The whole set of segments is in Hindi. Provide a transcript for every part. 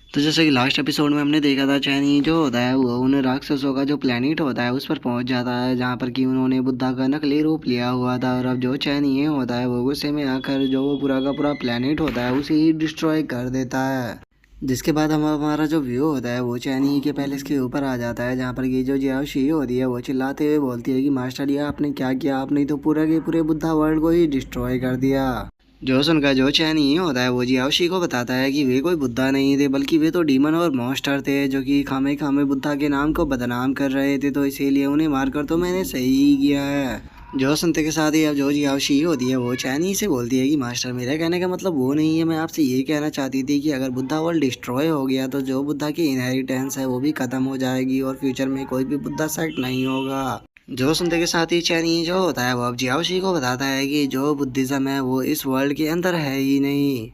तो जैसे कि लास्ट एपिसोड में हमने देखा था, चैनी जो होता है वो उन राक्षसों का जो प्लेनेट होता है उस पर पहुंच जाता है, जहां पर कि उन्होंने बुद्धा का नकली रूप लिया हुआ था। और अब जो चैनी ये होता है वो गुस्से में आकर जो वो पूरा का पूरा प्लेनेट होता है उसे ही डिस्ट्रॉय कर देता है। जिसके बाद हम हमारा जो व्यू होता है वो चैनी के पैलेस के ऊपर आ जाता है, जहाँ पर ये जो जियाओ शी होती है वो चिल्लाते हुए बोलती है कि मास्टर ये आपने क्या किया, आपने तो पूरा के पूरे बुद्धा वर्ल्ड को ही डिस्ट्रॉय कर दिया। जो सुनकर जो चैन ये होता है वो जियाओशी को बताता है कि वे कोई बुद्धा नहीं थे, बल्कि वे तो डीमन और मॉन्स्टर थे जो कि खामे खामे बुद्धा के नाम को बदनाम कर रहे थे, तो इसीलिए उन्हें मारकर तो मैंने सही ही किया है। जो सुनते के साथ ही अब जो जियाओशी होती है वो चैनी से बोलती है कि मास्टर मेरा कहने का मतलब वो नहीं है, मैं आपसे ये कहना चाहती थी कि अगर बुद्धा वर्ल्ड डिस्ट्रॉय हो गया तो जो बुद्धा की इनहेरिटेंस है वो भी खत्म हो जाएगी और फ्यूचर में कोई भी बुद्धा सेट नहीं होगा। जो सुनते के साथ ही चैनी जो होता है वो अब जियाओशी को बताता है कि जो बुद्धिज्म है वो इस वर्ल्ड के अंदर है ही नहीं,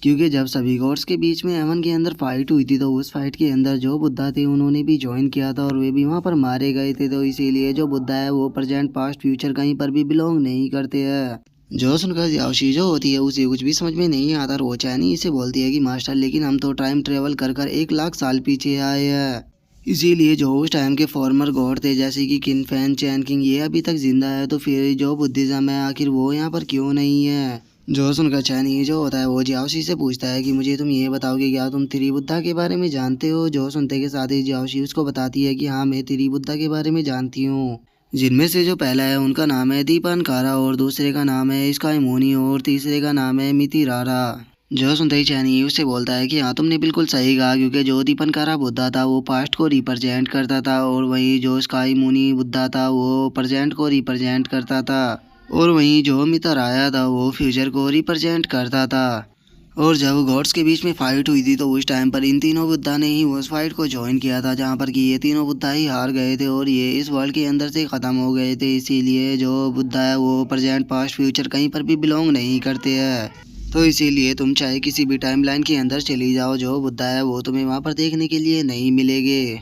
क्योंकि जब सभी गॉड्स के बीच में अमन के अंदर फाइट हुई थी तो उस फाइट के अंदर जो बुद्धा थे उन्होंने भी ज्वाइन किया था और वे भी वहाँ पर मारे गए थे, तो इसीलिए जो बुद्धा है वो प्रेजेंट पास्ट फ्यूचर कहीं पर भी बिलोंग नहीं करते हैं। जो सुनकर जियाओशी जो होती है उसे कुछ भी समझ में नहीं आता और वो चैनी इसे बोलती है कि मास्टर लेकिन हम तो टाइम ट्रेवल कर कर 1 लाख साल पीछे आए हैं, इसीलिए जो उस टाइम के फॉर्मर गॉड थे जैसे कि किन फैन चैन किंग ये अभी तक जिंदा है, तो फिर जो बुद्धिज्म है आखिर वो यहाँ पर क्यों नहीं है। जो सुनकर चैनी जो होता है वो जियाओशी से पूछता है कि मुझे तुम ये बताओ कि क्या तुम त्रि बुद्धा के बारे में जानते हो। जो सुनते के साथ ही जियाओशी उसको बताती है कि हाँ मैं त्रि बुद्धा के बारे में जानती हूँ, जिनमें से जो पहला है उनका नाम है दीपानकारा और दूसरे का नाम है स्काई मोनी और तीसरे का नाम है मितिरारा। जो सुनते ही चैनी उससे बोलता है कि हाँ तुमने बिल्कुल सही कहा, क्योंकि जो दीपनकारा बुद्धा था वो पास्ट को रिप्रेजेंट करता था और वहीं जो स्काई मुनि बुद्धा था वो प्रेजेंट को रिप्रेजेंट करता था और वहीं जो मितराया था वो फ्यूचर को रिप्रेजेंट करता था। और जब गॉड्स के बीच में फाइट हुई थी तो उस टाइम पर इन तीनों बुद्धा ने ही उस फाइट को ज्वाइन किया था, जहाँ पर कि ये तीनों बुद्धा ही हार गए थे और ये इस वर्ल्ड के अंदर से ख़त्म हो गए थे, इसीलिए जो बुद्धा है वो प्रेजेंट पास्ट फ्यूचर कहीं पर भी बिलोंग नहीं करते हैं। तो इसीलिए तुम चाहे किसी भी टाइमलाइन के अंदर चली जाओ, जो बुद्धा है वो तुम्हें वहाँ पर देखने के लिए नहीं मिलेंगे।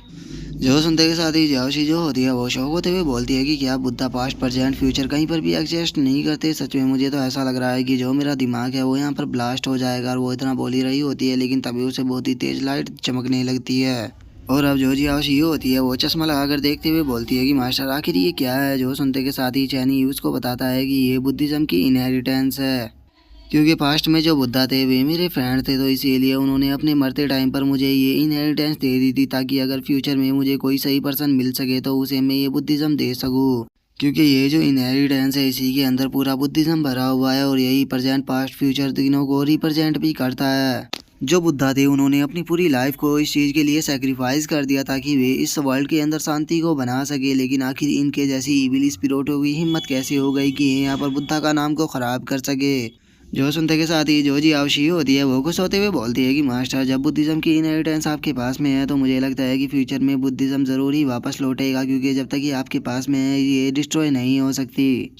जो सुनते के साथ ही जियाओशी जो होती है वो शौक होते हुए बोलती है कि क्या बुद्धा पास्ट प्रेजेंट फ्यूचर कहीं पर भी एग्जिस्ट नहीं करते। सच में मुझे तो ऐसा लग रहा है कि जो मेरा दिमाग है वो यहाँ पर ब्लास्ट हो जाएगा। और वो इतना बोल ही रही होती है लेकिन तभी उसे बहुत ही तेज लाइट चमकने लगती है और अब जो जियाओशी होती है वो चश्मा लगाकर देखते हुए बोलती है कि मास्टर आखिर ये क्या है। जो सुनते के साथ ही चैनी उसको बताता है कि ये बुद्धिज्म की इनहेरिटेंस है, क्योंकि पास्ट में जो बुद्धा थे वे मेरे फ्रेंड थे, तो इसीलिए उन्होंने अपने मरते टाइम पर मुझे ये इनहेरिटेंस दे दी थी, ताकि अगर फ्यूचर में मुझे कोई सही पर्सन मिल सके तो उसे मैं ये बुद्धिज़्म दे सकूँ। क्योंकि ये जो इनहेरिटेंस है इसी के अंदर पूरा बुद्धिज़्म भरा हुआ है और यही प्रेजेंट पास्ट फ्यूचर तीनों को रिप्रेजेंट भी करता है। जो बुद्धा थे उन्होंने अपनी पूरी लाइफ को इस चीज़ के लिए सेक्रीफाइस कर दिया ताकि वे इस वर्ल्ड के अंदर शांति को बना सके, लेकिन आखिर इनके जैसी इविल स्पिरिटों की हिम्मत कैसे हो गई कि ये यहाँ पर बुद्धा का नाम को ख़राब कर सके। जो सुनते के साथ ही जो जियाओशी होती है वो खुश होते हुए बोलती है कि मास्टर जब बुद्धिज़्म की इनहेरिटेंस आपके पास में है तो मुझे लगता है कि फ्यूचर में बुद्धिज़्म ज़रूर ही वापस लौटेगा, क्योंकि जब तक ये आपके पास में है ये डिस्ट्रॉय नहीं हो सकती।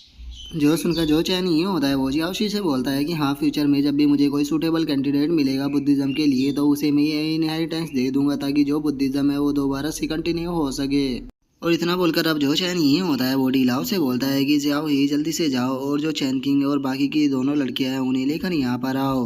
जो सुनकर जो चैन ये होता है वो जियाओशी से बोलता है कि हाँ फ्यूचर में जब भी मुझे कोई सूटेबल कैंडिडेट मिलेगा बुद्धिज़्म के लिए तो उसे मैं ये इनहेरिटेंस दे दूंगा, ताकि जो बुद्धिज़्म है वो दोबारा से कंटिन्यू हो सके। और इतना बोलकर अब जो चैन ये होता है वो डी लाओ से बोलता है कि जाओ ही जल्दी से जाओ और जो चैन किंग और बाकी की दोनों लड़कियां हैं उन्हें लेकर यहाँ पर आओ।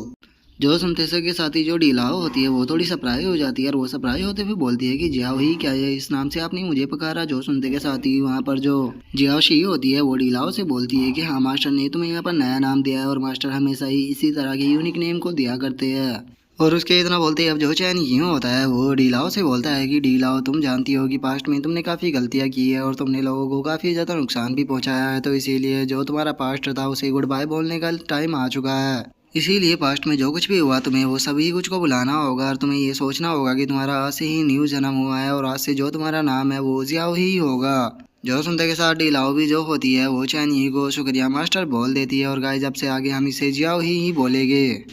जो सुनते से के साथ ही जो डी लाओ होती है वो थोड़ी सरप्राइज हो जाती है और वो सरप्राइज होते हुए बोलती है कि जियाओ ही क्या है, इस नाम से आपने मुझे पुकारा। जो सुनते के साथ ही वहाँ पर जो जियाओ शी होती है वो डी लाओ से बोलती है कि हाँ मास्टर ने तुम्हें यहाँ पर नया नाम दिया है और मास्टर हमेशा ही इसी तरह के यूनिक नेम को दिया करते हैं। और उसके इतना बोलते ही अब जो चैन यूँ होता है वो डीलाओ से बोलता है कि डीलाओ तुम जानती हो कि पास्ट में तुमने काफ़ी गलतियाँ की है और तुमने लोगों को काफ़ी ज़्यादा नुकसान भी पहुंचाया है, तो इसीलिए जो तुम्हारा पास्ट था उसे गुड बाय बोलने का टाइम आ चुका है। इसीलिए पास्ट में जो कुछ भी हुआ तुम्हें वो सभी कुछ को भुलाना होगा और तुम्हें ये सोचना होगा कि तुम्हारा आज से ही न्यू जन्म हुआ है और आज से जो तुम्हारा नाम है वो जियाओ ही होगा। जो सुनते के साथ डीलाओ भी जो होती है वो चैन ही को शुक्रिया मास्टर बोल देती है और गाइस अब से आगे हम इसे जियाओ ही बोलेंगे।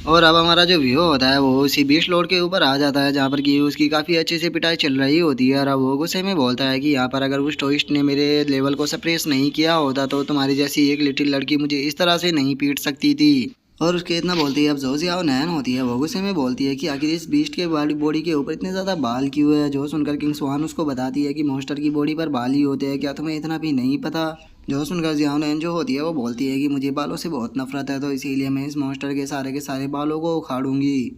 और अब हमारा जो व्यू होता है वो उसी बीच लोड के ऊपर आ जाता है, जहाँ पर कि उसकी काफ़ी अच्छे से पिटाई चल रही होती है और अब वो गुस्से में बोलता है कि यहाँ पर अगर उस टोइस्ट ने मेरे लेवल को सप्रेस नहीं किया होता तो तुम्हारी जैसी एक लिटिल लड़की मुझे इस तरह से नहीं पीट सकती थी। और उसके इतना बोलती है अब जो जियाओ नैन होती है वो गुस्से में बोलती है कि आखिर इस बीस्ट के बॉडी के ऊपर इतने ज़्यादा बाल क्यों है। जो सुनकर किंग स्वान उसको बताती है कि मॉन्स्टर की बॉडी पर बाल ही होते हैं, क्या तुम्हें इतना भी नहीं पता। जो सुनकर जियाओ नैन जो होती है वो बोलती है कि मुझे बालों से बहुत नफरत है, तो इसीलिए मैं इस मॉन्स्टर के सारे बालों को उखाड़ूंगी।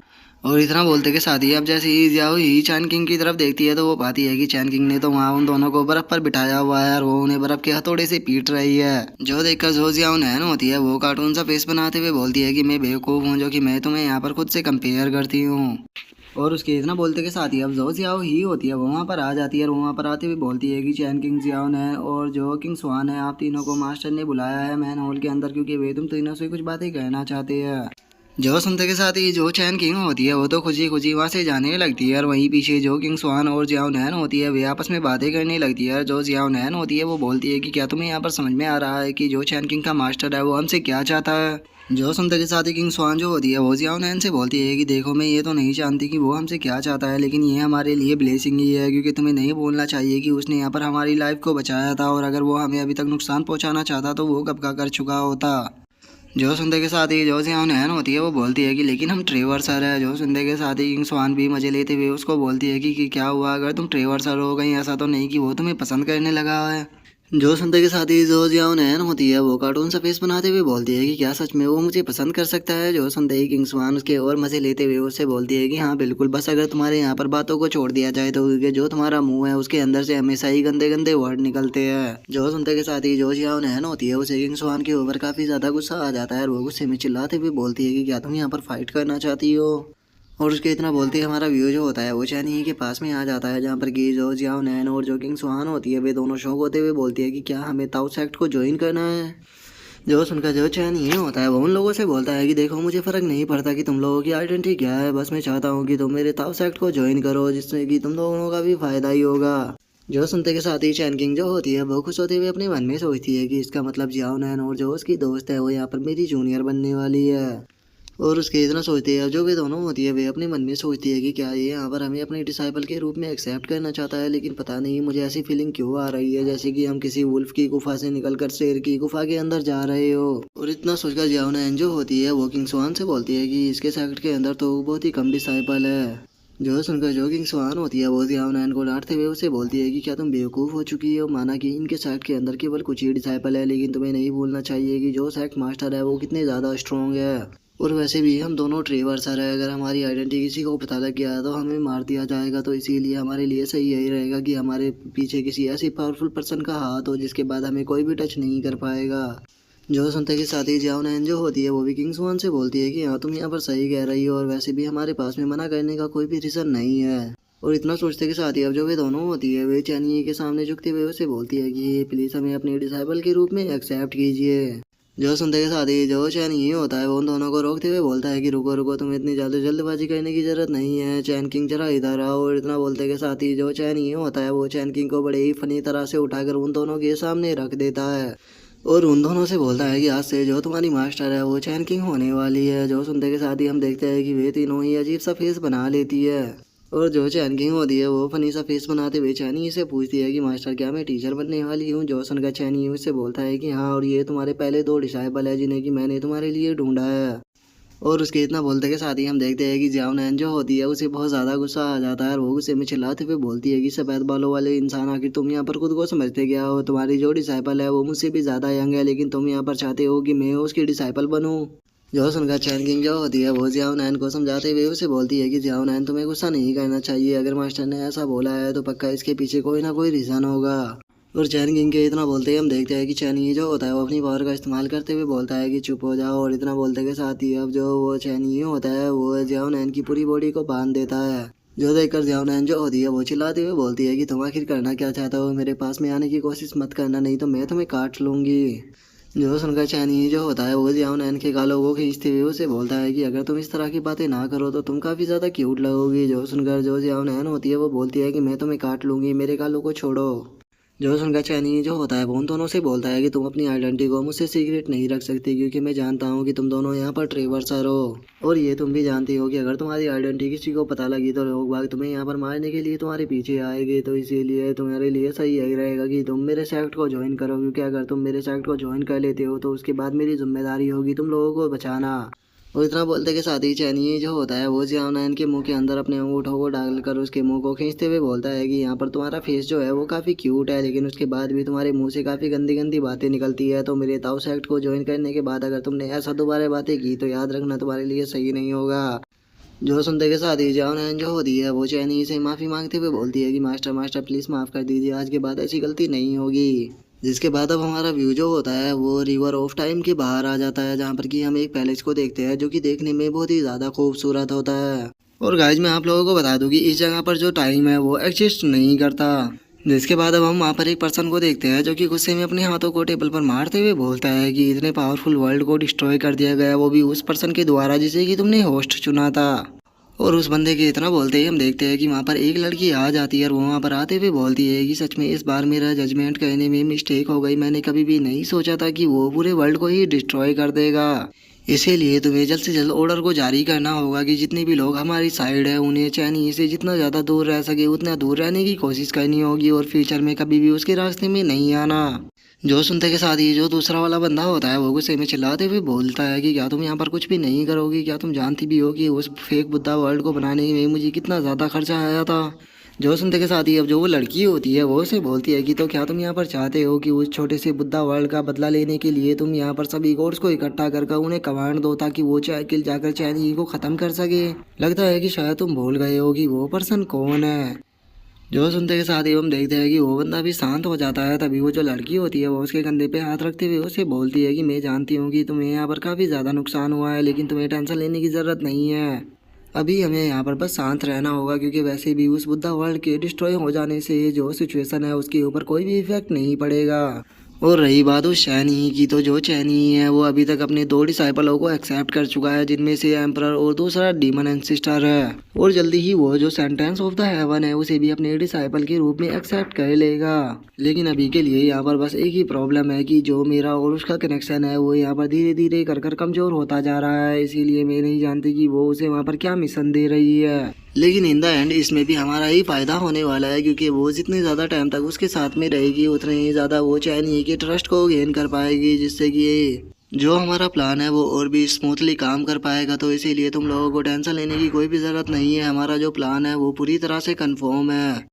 और इतना बोलते के साथ ही अब जैसे ही जियाओ ही चैन किंग की तरफ देखती है तो वो पाती है कि चैन किंग ने तो वहाँ उन दोनों को बर्फ पर बिठाया हुआ है और वो उन्हें बर्फ के हथौड़े से पीट रही है। जो देखकर जो जियाओ नैन होती है वो कार्टून सा फेस बनाते हुए बोलती है कि मैं बेवकूफ़ हूँ जो कि मैं तुम्हें यहाँ पर खुद से कंपेयर करती हूँ। और उसके इतना बोलते के साथ ही अब जो जियाओ ही होती है वो वहाँ पर आ जाती है और वहाँ पर आते हुए बोलती है कि चैन किंग जियाओ ने और जो किंग स्वान है आप तीनों को मास्टर ने बुलाया है मैन हॉल के अंदर क्योंकि वे तुम तीनों से कुछ बातें कहना चाहते हैं। जो सुनते के साथ ही जो चैन किंग होती है वो तो खुशी खुशी वहाँ से जाने लगती है और वहीं पीछे जो किंग स्वान और जियाओ नैन होती है वे आपस में बातें करने लगती है। जो जियाओ नैन होती है वो बोलती है कि क्या तुम्हें यहाँ पर समझ में आ रहा है कि जो चैन किंग का मास्टर है वो हमसे क्या चाहता है। जो सुनते के साथ ही किंग स्वान जो होती है वो जियाओ नैन से बोलती है कि देखो मैं ये तो नहीं जानती कि वो हमसे क्या चाहता है लेकिन ये हमारे लिए ब्लेसिंग ही है क्योंकि तुम्हें नहीं बोलना चाहिए कि उसने यहाँ पर हमारी लाइफ को बचाया था और अगर वो हमें अभी तक नुकसान पहुँचाना चाहता तो वो कब का कर चुका होता। जो सुनते के साथ ही जो जियाओ नैन होती है वो बोलती है कि लेकिन हम ट्रेवर सर है। जो सुनते के साथ ही किंग स्वान भी मजे लेते हुए उसको बोलती है कि क्या हुआ अगर तुम ट्रेवर सर हो कहीं ऐसा तो नहीं कि वो तुम्हें पसंद करने लगा है। जो सुनते के साथ ही जो जियाओ नैन होती है वो कार्टून सा फेस बनाते हुए बोलती है कि क्या सच में वो मुझे पसंद कर सकता है। जो सुनते ही किंग स्वान उसके और मजे लेते हुए उससे बोलती है कि हाँ बिल्कुल बस अगर तुम्हारे यहाँ पर बातों को छोड़ दिया जाए तो क्योंकि जो तुम्हारा मुंह है उसके अंदर से हमेशा ही गंदे गंदे वर्ड निकलते हैं। जो सुनते के साथ ही जो जियाओ नैन होती है उसे किंग स्वान के ऊपर काफी ज्यादा गुस्सा आ जाता है और वो गुस्से में चिल्लाते हुए बोलती है कि क्या तुम यहाँ पर फाइट करना चाहती हो। और उसके इतना बोलते ही हमारा व्यू जो होता है वो चैनी के पास में आ जाता है जहाँ पर कि जो जियाओ नैन और जो किंग सुहान होती है वे दोनों शौक होते हुए बोलती है कि क्या हमें ताऊ सेक्ट को ज्वाइन करना है। जो सुनकर जो चैन ये होता है वो उन लोगों से बोलता है कि देखो मुझे फ़र्क नहीं पड़ता कि तुम लोगों की आइडेंटिटी क्या है बस मैं चाहता हूँ कि तुम मेरे ताऊ सेक्ट को ज्वाइन करो जिससे कि तुम दोनों का भी फ़ायदा ही होगा। जो सुनते के साथ ही चैन किंग जो होती है वो खुश होते हुए अपने मन में सोचती है कि इसका मतलब जियाओ नैन और जो उसकी दोस्त है वो यहाँ पर मेरी जूनियर बनने वाली है। और उसके इतना सोचते हैं जो वे दोनों होती है वे अपने मन में सोचती है कि क्या ये यहाँ पर हमें अपने डिसाइपल के रूप में एक्सेप्ट करना चाहता है लेकिन पता नहीं मुझे ऐसी फीलिंग क्यों आ रही है जैसे कि हम किसी वुल्फ की गुफा से निकलकर शेर की गुफा के अंदर जा रहे हो। और इतना सोचकर जियाओ नैन जो होती है वो किंग स्वान से बोलती है कि इसके सेक्ट के अंदर तो बहुत ही कम डिसाइपल है। जो सुनकर जो किंग स्वान होती है वो जियाओ नैन को डांटते हुए उसे बोलती है कि क्या तुम बेवकूफ़ हो चुकी हो माना कि इनके सेक्ट के अंदर केवल कुछ ही डिसाइपल है लेकिन तुम्हें नहीं भूलना चाहिए कि जो सेक्ट मास्टर है वो कितने ज़्यादा स्ट्रॉन्ग है। और वैसे भी हम दोनों ट्रेवर सर है अगर हमारी आइडेंटिटी किसी को पता लग गया तो हमें मार दिया जाएगा तो इसीलिए हमारे लिए सही यही रहेगा कि हमारे पीछे किसी ऐसी पावरफुल पर्सन का हाथ हो जिसके बाद हमें कोई भी टच नहीं कर पाएगा। जो सुनते के साथ ही जियाओ नैन जो होती है वो भी किंग स्वान से बोलती है कि हाँ तुम यहाँ पर सही कह रही हो और वैसे भी हमारे पास में मना करने का कोई भी रीज़न नहीं है। और इतना सोचते के साथ ही अब जो वे दोनों होती है वे चैनिये के सामने झुकते हुए उसे बोलती है कि प्लीज़ हमें अपने डिसाइबल के रूप में एक्सेप्ट कीजिए। जो सुनते के साथ ही जो चैन ये होता है वो उन दोनों को रोकते हुए बोलता है कि रुको रुको तुम्हें इतनी ज़्यादा जल्दबाजी करने की ज़रूरत नहीं है चैन किंग जरा इधर आओ। और इतना बोलते के साथ ही जो चैन ये होता है वो चैन किंग को बड़े ही फनी तरह से उठाकर उन दोनों के सामने रख देता है और उन दोनों से बोलता है कि आज से जो तुम्हारी मास्टर है वो चैन किंग होने वाली है। जो सुनते के साथ ही हम देखते हैं कि वे तीनों ही अजीब सा फेस बना लेती है और जो चैन किंग होती है वो फनी सा फेस बनाते हुए चैनी से पूछती है कि मास्टर क्या मैं टीचर बनने वाली हूँ। जो सुनकर चैनी उससे बोलता है कि हाँ और ये तुम्हारे पहले दो डिसाइपल है जिन्हें कि मैंने तुम्हारे लिए ढूंढा है। और उसके इतना बोलते के साथ ही हम देखते हैं कि जियाओ नैन जो होती है उसे बहुत ज़्यादा गुस्सा आ जाता है और वो गुस्से में चिल्लाते हुए बोलती है कि सफ़ेद बालों वाले इंसान आखिर तुम यहाँ पर खुद को समझते क्या हो। तुम्हारी जो डिसाइपल है वो मुझसे भी ज़्यादा यंग है लेकिन तुम यहाँ पर चाहते हो कि मैं उसकी डिसाइपल बनूँ। जो सुनकर चैन किंग जो होती है वो जियाओ नैन को समझाते हुए उसे बोलती है कि जियाओ नैन तुम्हें गुस्सा नहीं करना चाहिए अगर मास्टर ने ऐसा बोला है तो पक्का इसके पीछे कोई ना कोई रीज़न होगा। और चैन किंग के इतना बोलते ही हम देखते हैं कि चैनी जो होता है वो अपनी पावर का इस्तेमाल करते हुए बोलता है कि चुप हो जाओ। और इतना बोलते के साथ ही अब जो वो चैनी होता है वो जियाओ नैन की पूरी बॉडी को बांध देता है। जो देखकर जियाओ नैन जो होती है वो चिल्लाते हुए बोलती है कि तुम आखिर करना क्या चाहते हो मेरे पास में आने की कोशिश मत करना नहीं तो मैं तुम्हें काट लूँगी। जो सुनकर चैनी जो होता है वो जियाओ नैन के गालों को खींचते हुए उसे बोलता है कि अगर तुम इस तरह की बातें ना करो तो तुम काफ़ी ज़्यादा क्यूट लगोगी। जो सुनकर जो जियाओ नैन होती है वो बोलती है कि मैं तुम्हें काट लूँगी मेरे गालों को छोड़ो। जो सुनकर चैनी जो होता है वो उन दोनों से बोलता है कि तुम अपनी आइडेंटिटी को मुझसे सीक्रेट नहीं रख सकती क्योंकि मैं जानता हूँ कि तुम दोनों यहाँ पर ट्रेवर्सर हो। और ये तुम भी जानती हो कि अगर तुम्हारी आइडेंटिटी किसी को पता लगी तो लोग बाग तुम्हें यहाँ पर मारने के लिए तुम्हारे पीछे आएंगे तो इसीलिए तुम्हारे लिए सही यही रहेगा कि तुम मेरे सेक्ट को ज्वाइन करो क्योंकि अगर तुम मेरे सेक्ट को ज्वाइन कर लेते हो तो उसके बाद मेरी जिम्मेदारी होगी तुम लोगों को बचाना। और इतना बोलते के साथ ही चैनी जो होता है वो जियाओ नैन के मुंह के अंदर अपने अंगूठों को डालकर उसके मुंह को खींचते हुए बोलता है कि यहाँ पर तुम्हारा फेस जो है वो काफ़ी क्यूट है लेकिन उसके बाद भी तुम्हारे मुंह से काफ़ी गंदी गंदी बातें निकलती है तो मेरे ताऊ सेक्ट को ज्वाइन करने के बाद अगर तुमने ऐसा दोबारा बातें की तो याद रखना तुम्हारे लिए सही नहीं होगा। जो सुनते के साथ ही जाओ जो होती है वो चैनी से माफ़ी मांगते हुए बोलती है कि मास्टर मास्टर प्लीज़ माफ़ कर दीजिए, आज के बाद ऐसी गलती नहीं होगी। जिसके बाद अब हमारा व्यू जो होता है वो रिवर ऑफ टाइम के बाहर आ जाता है, जहाँ पर कि हम एक पैलेस को देखते हैं जो कि देखने में बहुत ही ज़्यादा खूबसूरत होता है। और गाइज मैं आप लोगों को बता दूं कि इस जगह पर जो टाइम है वो एग्जिस्ट नहीं करता। जिसके बाद अब हम वहाँ पर एक पर्सन को देखते हैं जो कि गुस्से में अपने हाथों को टेबल पर मारते हुए बोलता है कि इतने पावरफुल वर्ल्ड को डिस्ट्रॉय कर दिया गया, वो भी उस पर्सन के द्वारा जिसे कि तुमने होस्ट चुना था। और उस बंदे के इतना बोलते ही हम देखते हैं कि वहाँ पर एक लड़की आ जाती है और वो वहाँ पर आते हुए बोलती है कि सच में इस बार मेरा जजमेंट कहने में मिस्टेक हो गई, मैंने कभी भी नहीं सोचा था कि वो पूरे वर्ल्ड को ही डिस्ट्रॉय कर देगा। इसीलिए तुम्हें जल्द से जल्द ऑर्डर को जारी करना होगा कि जितने भी लोग हमारी साइड है उन्हें चैनी से जितना ज़्यादा दूर रह सके उतना दूर रहने की कोशिश करनी होगी और फ्यूचर में कभी भी उसके रास्ते में नहीं आना। जो सुनते के साथ ही जो दूसरा वाला बंदा होता है वो गुस्से में चिल्लाते हुए बोलता है कि क्या तुम यहाँ पर कुछ भी नहीं करोगी, क्या तुम जानती भी हो कि उस फेक बुद्धा वर्ल्ड को बनाने में मुझे कितना ज़्यादा खर्चा आया था। जो सुनते के साथ ही अब जो वो लड़की होती है वो उसे बोलती है कि तो क्या तुम यहाँ पर चाहते हो कि उस छोटे से बुद्धा वर्ल्ड का बदला लेने के लिए तुम यहाँ पर सभी गोड्स को इकट्ठा कर उन्हें कमांड दो ताकि वो किल जाकर चैनी को ख़त्म कर सके। लगता है कि शायद तुम भूल गए हो कि वो पर्सन कौन है। जो सुनते के साथ ही हम देखते हैं कि वो बंदा भी शांत हो जाता है। तभी वो जो लड़की होती है वो उसके कंधे पे हाथ रखते हुए उसे बोलती है कि मैं जानती हूँ कि तुम्हें यहाँ पर काफ़ी ज़्यादा नुकसान हुआ है, लेकिन तुम्हें टेंशन लेने की ज़रूरत नहीं है। अभी हमें यहाँ पर बस शांत रहना होगा, क्योंकि वैसे भी उस बुद्धा वर्ल्ड के डिस्ट्रॉय हो जाने से जो सिचुएशन है उसके ऊपर कोई भी इफेक्ट नहीं पड़ेगा। और रही बात उस चैनी की, तो जो चैनी है वो अभी तक अपने 2 डिसाइपलों को एक्सेप्ट कर चुका है, जिनमें से एम्परर और दूसरा डीमन एंसिस्टर है। और जल्दी ही वो जो सेंटेंस ऑफ द हेवन है उसे भी अपने डिसाइपल के रूप में एक्सेप्ट कर लेगा। लेकिन अभी के लिए यहाँ पर बस एक ही प्रॉब्लम है कि जो मेरा और उसका कनेक्शन है वो यहाँ पर धीरे धीरे कर कमज़ोर होता जा रहा है। इसीलिए मैं नहीं जानती कि वो उसे वहाँ पर क्या मिशन दे रही है। लेकिन इन द एंड इसमें भी हमारा ही फ़ायदा होने वाला है, क्योंकि वो जितने ज़्यादा टाइम तक उसके साथ में रहेगी उतने ही ज़्यादा वो चैनी के ट्रस्ट को गेन कर पाएगी, जिससे कि जो हमारा प्लान है वो और भी स्मूथली काम कर पाएगा। तो इसीलिए तुम लोगों को टेंशन लेने की कोई भी ज़रूरत नहीं है, हमारा जो प्लान है वो पूरी तरह से कंफर्म है।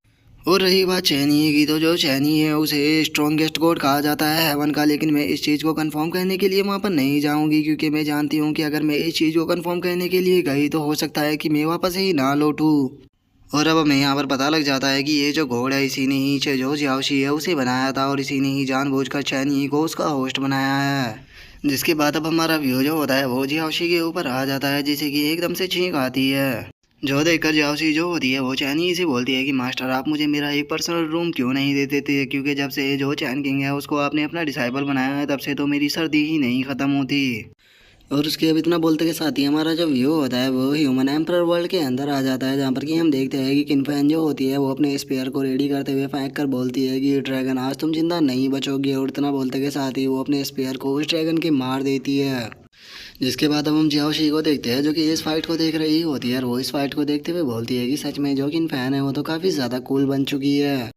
और रही बात चैनी की, तो जो चैनी है उसे स्ट्रॉन्गेस्ट गॉड कहा जाता है हेवन का, लेकिन मैं इस चीज़ को कंफर्म करने के लिए वहाँ पर नहीं जाऊँगी, क्योंकि मैं जानती हूँ कि अगर मैं इस चीज़ को कंफर्म करने के लिए गई तो हो सकता है कि मैं वापस ही ना लौटूँ। और अब हमें यहाँ पर पता लग जाता है कि ये जो घोड़ है इसी ने ही जो जियाओशी है उसे बनाया था, और इसी ने ही जानबूझकर चैनी को उसका होस्ट बनाया है। जिसके बाद अब हमारा व्यू जो होता है वो जियाओशी के ऊपर आ जाता है, जिसे कि एकदम से छींक आती है। जो देखकर जियाओशी जो होती है वो चैनी से बोलती है कि मास्टर आप मुझे मेरा एक पर्सनल रूम क्यों नहीं देते थे, क्योंकि जब से जो चैन किंग है उसको आपने अपना डिसाइबल बनाया है तब से तो मेरी सर्दी ही नहीं ख़त्म होती। और उसके अब इतना बोलते के साथ ही हमारा जो व्यू होता है वो ह्यूमन एम्परर वर्ल्ड के अंदर आ जाता है, जहाँ पर कि हम देखते हैं कि किनफैन जो होती है वो अपने स्पेयर को रेडी करते हुए फेंक कर बोलती है कि ड्रैगन आज तुम जिंदा नहीं बचोगे। और इतना बोलते के साथ ही वो अपने स्पेयर को उस ड्रैगन के मार देती है। जिसके बाद अब हम जियाओशी को देखते हैं जो कि इस फाइट को देख रही होती है, और वो इस फाइट को देखते हुए बोलती है कि सच में जो किनफैन है वो तो काफ़ी ज़्यादा कूल बन चुकी है।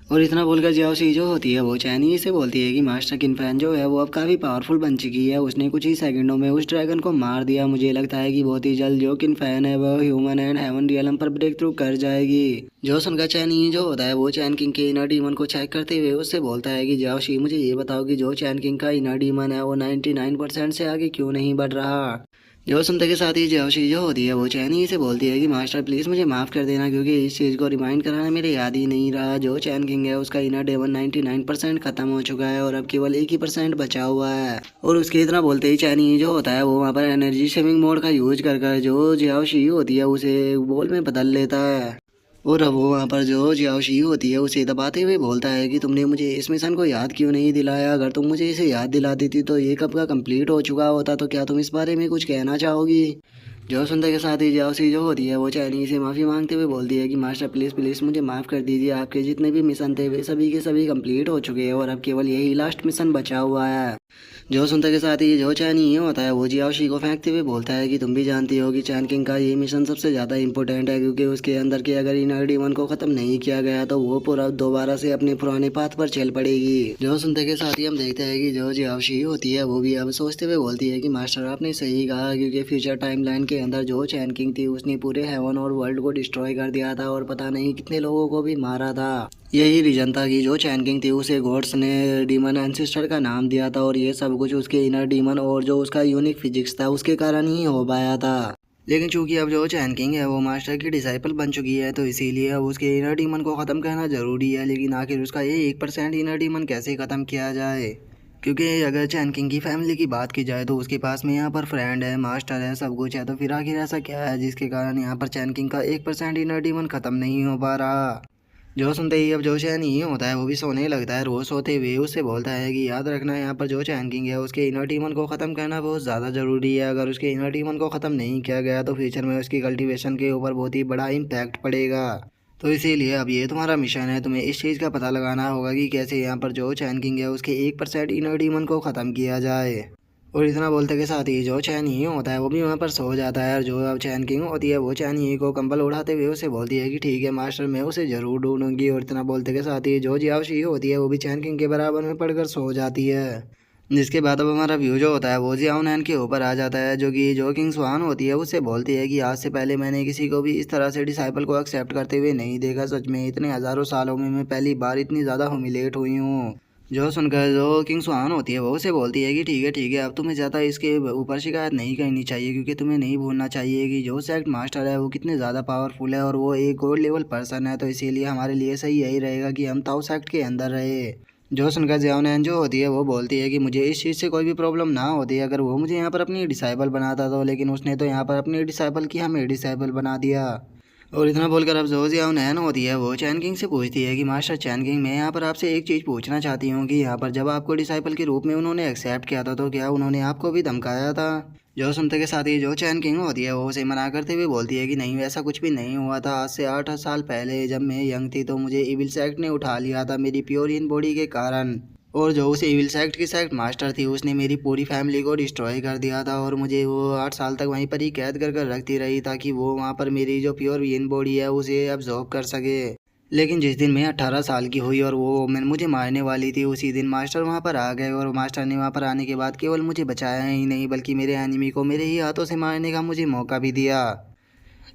और इतना बोलकर जियाओशी जो होती है वो चैनी से बोलती है कि मास्टर किनफैन जो है वो अब काफ़ी पावरफुल बन चुकी है, उसने कुछ ही सेकंडों में उस ड्रैगन को मार दिया। मुझे लगता है कि बहुत ही जल्द जो किनफैन है वो ह्यूमन एंड हेवन रियलम पर ब्रेक थ्रू कर जाएगी। जो सुनकर चैनी जो होता है वो चैन किंग के इनर डीमन को चेक करते हुए उससे बोलता है कि जियाओशी मुझे ये बताओ कि जो चैन किंग का इनर डीमन है वो 99% से आगे क्यों नहीं बढ़ रहा। जो सुनते के साथ ही जियाओशी जो होती है वो चैनी से बोलती है कि मास्टर प्लीज़ मुझे माफ़ कर देना, क्योंकि इस चीज़ को रिमाइंड कराना मेरे याद ही नहीं रहा। जो चैन किंग है उसका इनर डेमन 99% ख़त्म हो चुका है और अब केवल 1% बचा हुआ है। और उसके इतना बोलते ही चैनी जो होता है वो वहाँ पर एनर्जी सेविंग मोड का यूज कर जो जियाओशी होती है उसे बॉल में बदल लेता है। और अब वो वहाँ पर जो जियाओशी होती है उसे दबाते हुए बोलता है कि तुमने मुझे इस मिशन को याद क्यों नहीं दिलाया, अगर तुम मुझे इसे याद दिला देती तो ये कब का कंप्लीट हो चुका होता। तो क्या तुम इस बारे में कुछ कहना चाहोगी। जो सुनते के साथ ही जियाओशी जो होती है वो चैनी से माफ़ी मांगते हुए बोलती है कि मास्टर प्लीज़ प्लीज़ मुझे माफ़ कर दीजिए, आपके जितने भी मिशन थे वे सभी के सभी कंप्लीट हो चुके हैं और अब केवल यही लास्ट मिशन बचा हुआ है। जो सुनते के साथ ही जो चैनी ये होता है वो जियाओशी को फेंकते हुए बोलता है कि तुम भी जानती हो कि चैन किंग का ये मिशन सबसे ज़्यादा इंपॉर्टेंट है, क्योंकि उसके अंदर के अगर इनर डीमन को ख़त्म नहीं किया गया तो वो पूरा दोबारा से अपने पुराने पाथ पर चल पड़ेगी। जो सुनते के साथ ही हम देखते हैं कि जो जियाओशी होती है वो भी अब सोचते हुए बोलती है कि मास्टर आपने सही कहा, क्योंकि फ्यूचर टाइमलाइन के अंदर जो चैन किंग थी उसने पूरे हेवन और वर्ल्ड को डिस्ट्रॉय कर दिया था और पता नहीं कितने लोगों को भी मारा था। यही रीजन था कि जो चैन किंग थी उसे गॉड्स ने डीमन एंसेस्टर का नाम दिया था, और ये सब कुछ उसके इनर डीमन और जो उसका यूनिक फिजिक्स था उसके कारण ही हो पाया था। लेकिन चूंकि अब जो चैन किंग है वो मास्टर की डिसाइपल बन चुकी है तो इसीलिए अब उसके इनर डीमन को ख़त्म करना ज़रूरी है। लेकिन आखिर उसका ये 1% इनर डीमन कैसे ख़त्म किया जाए, क्योंकि अगर चैन किंग की फैमिली की बात की जाए तो उसके पास में यहाँ पर फ्रेंड है, मास्टर है, सब कुछ है, तो फिर आखिर ऐसा क्या है जिसके कारण यहाँ पर चैन किंग का 1% इनर डीमन ख़त्म नहीं हो पा रहा। जो सुनते ही अब जो चैन ये होता है वो भी सोने लगता है। रोज सोते हुए उससे बोलता है कि याद रखना यहाँ पर जो चैन किंग है उसके इनर डीमन को ख़त्म करना बहुत ज़्यादा ज़रूरी है। अगर उसके इनर डीमन को ख़त्म नहीं किया गया तो फ्यूचर में उसकी कल्टीवेशन के ऊपर बहुत ही बड़ा इम्पैक्ट पड़ेगा। तो इसीलिए अब ये तुम्हारा मिशन है, तुम्हें इस चीज़ का पता लगाना होगा कि कैसे यहाँ पर जो चैन किंग है उसके 1% इनर डीमन को ख़त्म किया जाए। और इतना बोलते के साथ ही जो चैन ही होता है वो भी वहाँ पर सो जाता है। और जो अब चैन किंग होती है वो चैन ही को कंबल उड़ाते हुए उसे बोलती है कि ठीक है मास्टर, मैं उसे ज़रूर ढूंढूंगी। और इतना बोलते के साथ ही जो जियाओशी होती है वो भी चैन किंग के बराबर में पड़कर सो जाती है। जिसके बाद अब हमारा व्यू जो होता है वो जियाओ नैन के ऊपर आ जाता है, जो कि जो किंग स्वान होती है उससे बोलती है कि आज से पहले मैंने किसी को भी इस तरह से डिसाइपल को एक्सेप्ट करते हुए नहीं देखा। सच में इतने हज़ारों सालों में मैं पहली बार इतनी ज़्यादा ह्यूमिलेट हुई हूँ। जो सुनकर जो किंग सुहान होती है वो उसे बोलती है कि ठीक है, अब तुम्हें ज़्यादा इसके ऊपर शिकायत नहीं करनी चाहिए, क्योंकि तुम्हें नहीं भूलना चाहिए कि जो सेक्ट मास्टर है वो कितने ज़्यादा पावरफुल है और वो एक गॉड लेवल पर्सन है। तो इसीलिए हमारे लिए सही यही रहेगा कि हम ताओ सेक्ट के अंदर रहे। जो सुनकर जियाओनैन जो होती है वो बोलती है कि मुझे इस चीज़ से कोई भी प्रॉब्लम ना होती अगर वो मुझे यहाँ पर अपनी डिसाइबल बनाता तो, लेकिन उसने तो यहाँ पर अपनी डिसाइबल की हमें डिसाइबल बना दिया। और इतना बोलकर अब जो जियाओनैन होती है वो चैन किंग से पूछती है कि मास्टर चैन किंग, मैं यहाँ पर आपसे एक चीज़ पूछना चाहती हूँ कि यहाँ पर जब आपको डिसाइपल के रूप में उन्होंने एक्सेप्ट किया था तो क्या उन्होंने आपको भी धमकाया था। जो सुनते के साथ ही जो चैन किंग होती है वो उसे मना करते हुए बोलती है कि नहीं, वैसा कुछ भी नहीं हुआ था। आज से 8 साल पहले जब मैं यंग थी तो मुझे इविल सेक्ट ने उठा लिया था मेरी प्योर इन बॉडी के कारण। और जो उस इविल सेक्ट की सेक्ट मास्टर थी उसने मेरी पूरी फैमिली को डिस्ट्रॉय कर दिया था और मुझे वो 8 साल तक वहीं पर ही कैद कर रखती रही ताकि वो वहाँ पर मेरी जो प्योर इन बॉडी है उसे अब्जॉर्ब कर सके। लेकिन जिस दिन मैं 18 साल की हुई और वो मैं मुझे मारने वाली थी उसी दिन मास्टर वहाँ पर आ गए। और मास्टर ने वहाँ पर आने के बाद केवल मुझे बचाया ही नहीं बल्कि मेरे एनिमी को मेरे ही हाथों से मारने का मुझे मौका भी दिया।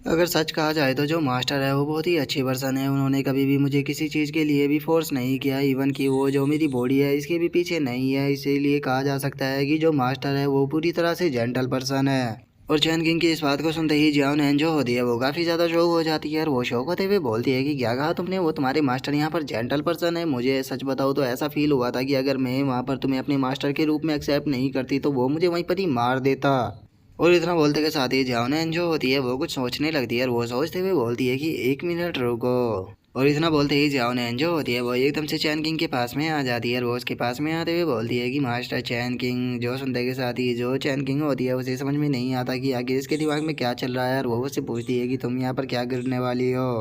अगर सच कहा जाए तो जो मास्टर है वो बहुत ही अच्छी पर्सन है। उन्होंने कभी भी मुझे किसी चीज़ के लिए भी फोर्स नहीं किया, इवन कि वो जो मेरी बॉडी है इसके भी पीछे नहीं है। इसीलिए कहा जा सकता है कि जो मास्टर है वो पूरी तरह से जेंटल पर्सन है। और चैन किंग की इस बात को सुनते ही जियाओनैन जो होती है वो काफ़ी ज़्यादा शौक हो जाती है और वो शौक होते हुए बोलती है कि क्या कहा तुमने, वो तुम्हारे मास्टर यहाँ पर जेंटल पर्सन है। मुझे सच बताओ तो ऐसा फील हुआ था कि अगर मैं वहाँ पर तुम्हें अपने मास्टर के रूप में एक्सेप्ट नहीं करती तो वो मुझे वहीं पर ही मार देता। और इतना बोलते के साथ ही जियाओनैन जो होती है वो कुछ सोचने लगती है और वो सोचते हुए बोलती है कि 1 मिनट रुको। और इतना बोलते ही जियाओनैन जो होती है वो एकदम से चैन किंग के पास में आ जाती है और वो उसके पास में आते हुए बोलती है कि मास्टर चैन किंग। जो सुनते के साथ ही जो चैन किंग होती है उसे समझ में नहीं आता कि आगे इसके दिमाग में क्या चल रहा है और वो उससे पूछती है कि तुम यहाँ पर क्या करने वाली हो।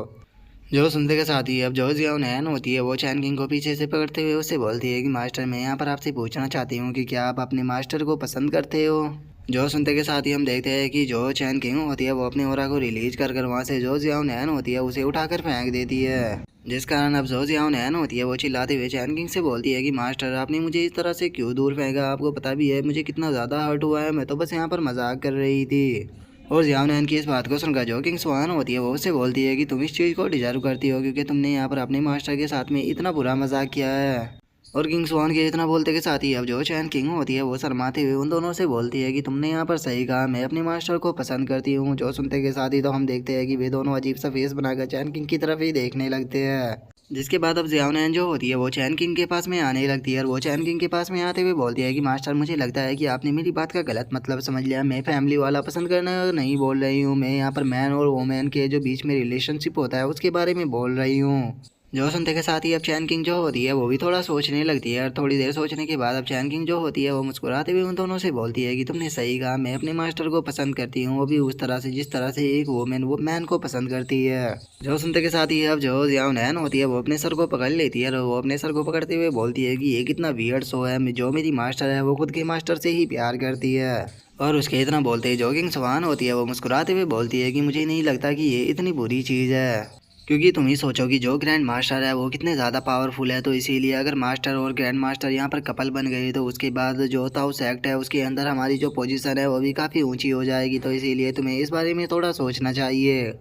जो सुनते के साथ ही अब जो जियाओनैन होती है वो चैन किंग को पीछे से पकड़ते हुए उससे बोलती है कि मास्टर, मैं यहाँ पर आपसे पूछना चाहती हूँ कि क्या आप अपने मास्टर को पसंद करते हो। जो सुनते के साथ ही हम देखते हैं कि जो चैन किंग होती है वो अपने ऑरा को रिलीज कर वहाँ से जो जियाओनैन होती है उसे उठाकर फेंक देती है। जिस कारण अब जो जियाओनैन होती है वो चिल्लाते हुए चैन किंग से बोलती है कि मास्टर, आपने मुझे इस तरह से क्यों दूर फेंका, आपको पता भी है मुझे कितना ज़्यादा हर्ट हुआ है, मैं तो बस यहाँ पर मजाक कर रही थी। और जियाओनैन की इस बात को सुनकर जो किंग स्वान होती है वो उससे बोलती है कि तुम इस चीज़ को डिजर्व करती हो क्योंकि तुमने यहाँ पर अपने मास्टर के साथ में इतना बुरा मजाक किया है। और किंग स्वान के इतना बोलते के साथ ही अब जो चैन किंग होती है वो शर्माते हुए उन दोनों से बोलती है कि तुमने यहाँ पर सही कहा, मैं अपने मास्टर को पसंद करती हूँ। जो सुनते के साथ ही तो हम देखते हैं कि वे दोनों अजीब सा फेस बनाकर चैन किंग की तरफ ही देखने लगते हैं। जिसके बाद अब जियाओनैन जो होती है वो चैन किंग के पास में आने लगती है और वो चैन किंग के पास में आते हुए बोलती है कि मास्टर, मुझे लगता है कि आपने मेरी बात का गलत मतलब समझ लिया, मैं फैमिली वाला पसंद करना नहीं बोल रही हूँ, मैं यहाँ पर मैन और वोमेन के जो बीच में रिलेशनशिप होता है उसके बारे में बोल रही हूँ। जो सुनते के साथ ही अब चैन किंग जो होती है वो भी थोड़ा सोचने लगती है और थोड़ी देर सोचने के बाद अब चैन किंग जो होती है वो मुस्कुराते हुए उन दोनों से बोलती है कि तुमने सही कहा, मैं अपने मास्टर को पसंद करती हूँ, वो भी उस तरह से जिस तरह से एक वोमेन वो मैन को पसंद करती है। जो सुनते के साथ ही अब जो जियाओनैन होती है वो अपने सर को पकड़ लेती है और वो अपने सर को पकड़ते हुए बोलती है कि ये कितना वियर्ड शो है, जो मेरी मास्टर है वो खुद के मास्टर से ही प्यार करती है। और उसके इतना बोलते ही जो किंग स्वान होती है वो मुस्कुराते हुए बोलती है कि मुझे नहीं लगता कि ये इतनी बुरी चीज़ है, क्योंकि तुम ही सोचो कि जो ग्रैंड मास्टर है वो कितने ज़्यादा पावरफुल है। तो इसीलिए अगर मास्टर और ग्रैंड मास्टर यहाँ पर कपल बन गए तो उसके बाद जो ताओ सेक्ट है उसके अंदर हमारी जो पोजीशन है वो भी काफ़ी ऊंची हो जाएगी। तो इसीलिए तुम्हें इस बारे में थोड़ा सोचना चाहिए।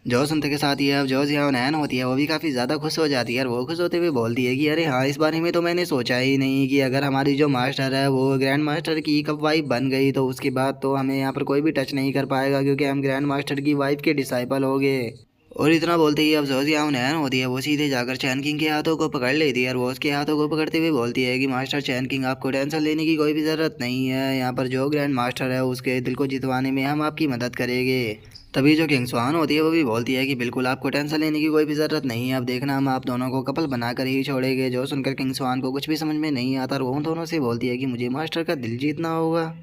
जो सुनते के साथ ही अब जो जिया नैन होती है वो भी काफ़ी ज़्यादा खुश हो जाती है और वो खुश होते हुए बोलती है कि अरे हाँ, इस बारे में तो मैंने सोचा ही नहीं कि अगर हमारी जो मास्टर है वो ग्रैंड मास्टर की कब वाइफ बन गई तो उसके बाद तो हमें यहाँ पर कोई भी टच नहीं कर पाएगा क्योंकि हम ग्रैंड मास्टर की वाइफ के डिसाइपल हो गए। और इतना बोलते ही अब जो जिया नैन होती है वो सीधे जाकर चैन किंग के हाथों को पकड़ लेती है और वो उसके हाथों को पकड़ते हुए बोलती है कि मास्टर चैन किंग, आपको टेंशन लेने की कोई भी ज़रूरत नहीं है। यहाँ पर जो ग्रैंड मास्टर है उसके दिल को जितवाने में हम आपकी मदद करेंगे। तभी जो किंग स्वान होती है वो भी बोलती है कि बिल्कुल आपको टेंशन लेने की कोई भी ज़रूरत नहीं है, अब देखना हम आप दोनों को कपल बनाकर ही छोड़ेंगे। जो सुनकर किंग स्वान को कुछ भी समझ में नहीं आता और वो उन दोनों से बोलती है कि मुझे मास्टर का दिल जीतना होगा।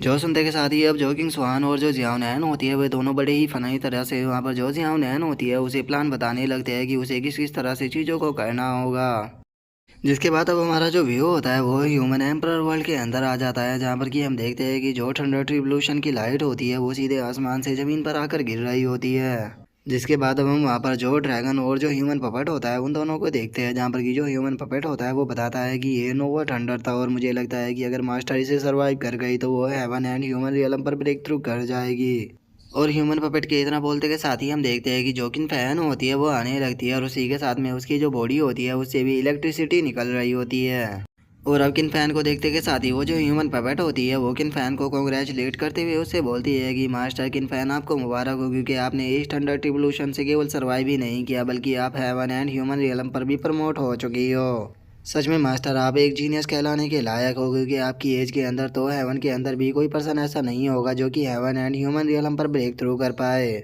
जो सुनते के साथ ही अब जो किंग स्वान और जो जियाओ नैन होती है वे दोनों बड़े ही फनी तरह से वहाँ पर जो जियाओ नैन होती है उसे प्लान बताने लगते हैं कि उसे किस किस तरह से चीज़ों को करना होगा। जिसके बाद अब हमारा जो व्यू होता है वो ह्यूमन एम्परर वर्ल्ड के अंदर आ जाता है, जहाँ पर कि हम देखते हैं कि जो थंडर रिवोल्यूशन की लाइट होती है वो सीधे आसमान से ज़मीन पर आकर गिर रही होती है। जिसके बाद अब हम वहाँ पर जो ड्रैगन और जो ह्यूमन पपेट होता है उन दोनों को देखते हैं, जहाँ पर कि जो ह्यूमन पपेट होता है वो बताता है कि ये नोवा थंडर था और मुझे लगता है कि अगर मास्टर इसे सर्वाइव कर गई तो वो हेवन एंड ह्यूमन रियलम पर ब्रेक थ्रू कर जाएगी। और ह्यूमन पपेट के इतना बोलते के साथ ही हम देखते हैं कि जोकिन फैन होती है वो आने लगती है और उसी के साथ में उसकी जो बॉडी होती है उससे भी इलेक्ट्रिसिटी निकल रही होती है। और अब किन फैन को देखते के साथ ही वो जो ह्यूमन पपेट होती है वो किन फैन को कॉन्ग्रेचुलेट करते हुए उससे बोलती है कि मास्टर किन फैन, आपको मुबारक हो क्योंकि आपने इस थंडर रिवोल्यूशन से केवल सर्वाइव ही नहीं किया बल्कि आप हेवन एंड ह्यूमन रियलम पर भी प्रमोट हो चुकी हो। सच में मास्टर आप एक जीनियस कहलाने के लायक हो क्योंकि आपकी एज के अंदर तो हेवन के अंदर भी कोई पर्सन ऐसा नहीं होगा जो कि हेवन एंड ह्यूमन रियलम पर ब्रेक थ्रू कर पाए।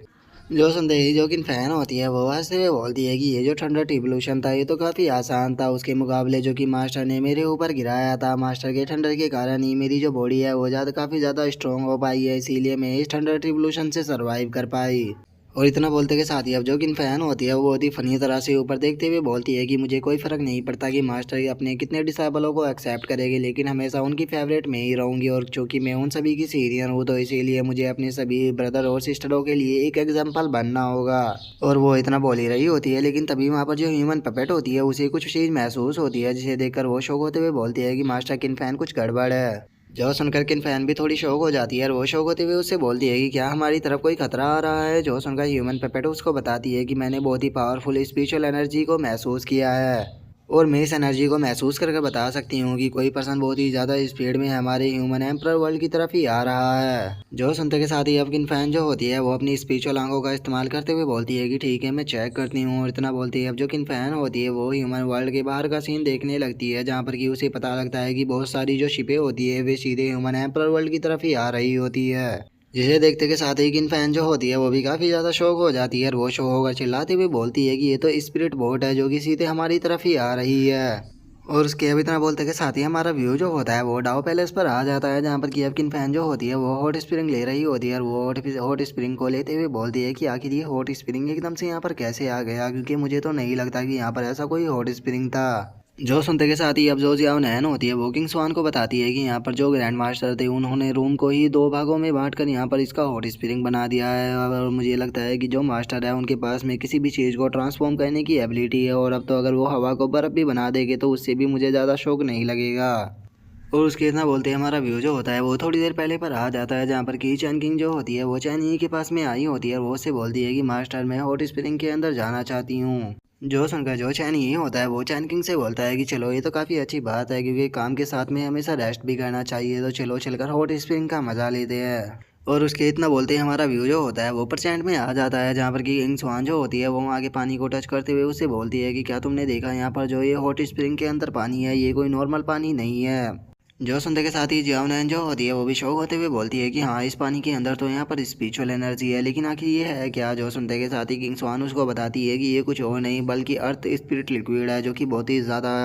जो सुनते ही जो कि फैन होती है वो हंसते हुए बोलती है कि ये जो थंडर रिवोल्यूशन था ये तो काफ़ी आसान था उसके मुकाबले जो कि मास्टर ने मेरे ऊपर गिराया था। मास्टर के थंडर के कारण ही मेरी जो बॉडी है वो काफ़ी ज़्यादा स्ट्रॉन्ग हो पाई है, इसीलिए मैं इस थंडर रिवोल्यूशन से सर्वाइव कर पाई। और इतना बोलते के साथ ही अब जो कि फैन होती है वो बहुत ही फनी तरह से ऊपर देखते हुए बोलती है कि मुझे कोई फ़र्क नहीं पड़ता कि मास्टर अपने कितने डिसाइबलों को एक्सेप्ट करेगी, लेकिन हमेशा उनकी फेवरेट में ही रहूँगी। और चूँकि मैं उन सभी की सीनियर हूँ तो इसीलिए मुझे अपने सभी ब्रदर और सिस्टरों के लिए एक एग्जाम्पल बनना होगा। और वो इतना बोल ही रही होती है लेकिन तभी वहाँ पर जो ह्यूमन पपेट होती है उसे कुछ चीज़ महसूस होती है, जिसे देखकर वो शौक होते हुए बोलती है कि मास्टर किन फैन कुछ गड़बड़ है। जो सुनकर किन फैन भी थोड़ी शौक हो जाती है और वो शौक होते हुए उससे बोलती है कि क्या हमारी तरफ कोई खतरा आ रहा है। जो सुनकर ह्यूमन पेपेट उसको बताती है कि मैंने बहुत ही पावरफुल स्पिरिचुअल एनर्जी को महसूस किया है और मैं इस एनर्जी को महसूस करके बता सकती हूँ कि कोई पर्सन बहुत ही ज़्यादा स्पीड में हमारे ह्यूमन एम्परर वर्ल्ड की तरफ ही आ रहा है। जो सुनते के साथ ही अब किन फैन जो होती है वो अपनी स्पिरिचुअल आंखों का इस्तेमाल करते हुए बोलती है कि ठीक है मैं चेक करती हूँ। और इतना बोलती है अब जो किन फैन होती है वो ह्यूमन वर्ल्ड के बाहर का सीन देखने लगती है, जहाँ पर कि उसे पता लगता है कि बहुत सारी जो शिपें होती है वे सीधे ह्यूमन एम्परर वर्ल्ड की तरफ ही आ रही होती है। जिसे देखते के साथ ही किन फैन जो होती है वो भी काफ़ी ज़्यादा शौक हो जाती है और वो शौक होकर चिल्लाते हुए बोलती है कि ये तो स्पिरिट बोट है जो कि सीधे हमारी तरफ ही आ रही है। और उसके अब इतना बोलते के साथ ही हमारा व्यू जो होता है वो डाओ पैलेस पर आ जाता है, जहाँ पर कि अब किन फैन जो होती है वो हॉट स्प्रिंग ले रही होती है और वो हॉट स्प्रिंग को लेते हुए बोलती है कि आखिर ये हॉट स्प्रिंग एकदम से यहाँ पर कैसे आ गया, क्योंकि मुझे तो नहीं लगता कि यहाँ पर ऐसा कोई हॉट स्प्रिंग था। जो सुनते के साथ ही अब जो जियाओ नैन होती है वो किंग स्वान को बताती है कि यहाँ पर जो ग्रैंड मास्टर थे उन्होंने रूम को ही दो भागों में बांटकर यहाँ पर इसका हॉट स्प्रिंग बना दिया है। और मुझे लगता है कि जो मास्टर है उनके पास में किसी भी चीज़ को ट्रांसफॉर्म करने की एबिलिटी है और अब तो अगर वो हवा को बर्फ़ भी बना देंगे तो उससे भी मुझे ज़्यादा शौक नहीं लगेगा। और उसके इतना बोलते हैं हमारा व्यू जो होता है वो थोड़ी देर पहले पर आ जाता है, जहाँ पर की चैन किंग जो होती है वो चैन ही के पास में आई होती है और वो उससे बोलती है कि मास्टर मैं हॉट स्प्रिंग के अंदर जाना चाहती हूँ। जो सुनकर जो चैन ही होता है वो चैन किंग से बोलता है कि चलो ये तो काफ़ी अच्छी बात है क्योंकि काम के साथ में हमेशा रेस्ट भी करना चाहिए, तो चलो चलकर हॉट स्प्रिंग का मज़ा लेते हैं। और उसके इतना बोलते ही हमारा व्यू जो होता है वो परसेंट में आ जाता है, जहाँ पर कि किंग स्वान जो होती है वो आगे पानी को टच करते हुए उससे बोलती है कि क्या तुमने देखा यहाँ पर जो ये हॉट स्प्रिंग के अंदर पानी है ये कोई नॉर्मल पानी नहीं है। जो सुनते के साथ ही जियाओ नैन जो होती है वो भी शौक होते हुए बोलती है कि हाँ इस पानी के अंदर तो यहाँ पर स्पिरिचुअल एनर्जी है, लेकिन आखिर ये है क्या। जो सुनते के साथ ही किंग स्वान उसको बताती है कि ये कुछ और नहीं बल्कि अर्थ स्पिरिट लिक्विड है जो कि बहुत ही ज़्यादा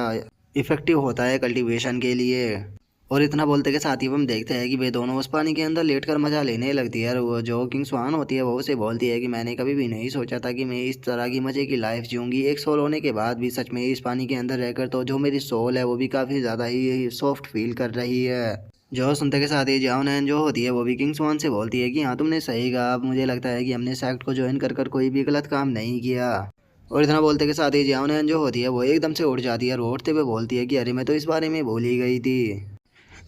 इफेक्टिव होता है कल्टीवेशन के लिए। और इतना बोलते के साथ ही हम देखते हैं कि वे दोनों उस पानी के अंदर लेटकर मजा लेने लगती है और वो जो किंग स्वान होती है वो उसे बोलती है कि मैंने कभी भी नहीं सोचा था कि मैं इस तरह की मज़े की लाइफ जीऊँगी। एक सोल होने के बाद भी सच में इस पानी के अंदर रहकर तो जो मेरी सोल है वो भी काफ़ी ज़्यादा ही सॉफ्ट फील कर रही है। जो सुनते के साथ ही जाओ नैन जो होती है वो भी किंग स्वान से बोलती है कि हाँ तुमने सही कहा, अब मुझे लगता है कि हमने सेक्ट को ज्वाइन कर कर कोई भी गलत काम नहीं किया। और इतना बोलते के साथ ही जाओ नैन जो होती है वो एकदम से उठ जाती है और वो उठते हुए बोलती है कि अरे मैं तो इस बारे में भूल ही गई थी।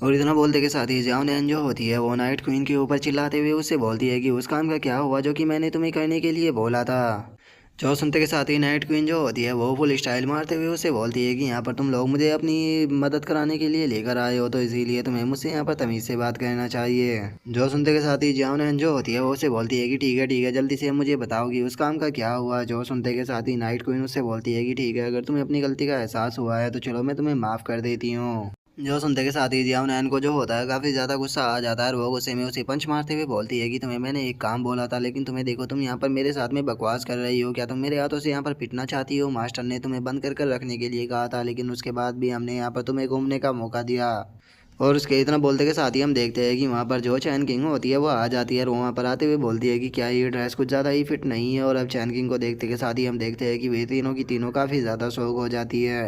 और इतना बोलते के साथ ही जाओ नैन जो होती है वो नाइट क्वीन के ऊपर चिल्लाते हुए उससे बोलती है कि उस काम का क्या हुआ जो कि मैंने तुम्हें करने के लिए बोला था। जो सुनते के साथ ही नाइट क्वीन जो होती है वो फुल स्टाइल मारते हुए उससे बोलती है कि यहाँ पर तुम लोग मुझे अपनी मदद कराने के लिए लेकर आए हो तो इसीलिए तुम्हें मुझसे यहाँ पर तमीज़ से बात करना चाहिए। जो सुनते के साथ ही जाओ जो होती है वो उससे बोलती है कि ठीक है जल्दी से मुझे बताओ कि उस काम का क्या हुआ। जो सुनते के साथ ही नाइट क्वीन उससे बोलती है कि ठीक है, अगर तुम्हें अपनी गलती का एहसास हुआ है तो चलो मैं तुम्हें माफ़ कर देती हूँ। जो सुनते के साथ ही जियाओ नैन को जो होता है काफ़ी ज़्यादा गुस्सा आ जाता है और वो गुस्से में उसे पंच मारते हुए बोलती है कि तुम्हें मैंने एक काम बोला था लेकिन तुम्हें देखो तुम यहाँ पर मेरे साथ में बकवास कर रही हो। क्या तुम मेरे हाथों से यहाँ पर पिटना चाहती हो? मास्टर ने तुम्हें बंद कर रखने के लिए कहा था लेकिन उसके बाद भी हमने यहाँ पर तुम्हें घूमने का मौका दिया। और उसके इतना बोलते के साथ ही हम देखते हैं कि वहाँ पर जो चैन किंग होती है वो आ जाती है और वहाँ पर आते हुए बोलती है कि क्या ये ड्रेस कुछ ज़्यादा ही फिट नहीं है। और अब चैन किंग को देखते के साथ ही हम देखते हैं कि वे तीनों की तीनों काफ़ी ज़्यादा शौक हो जाती है।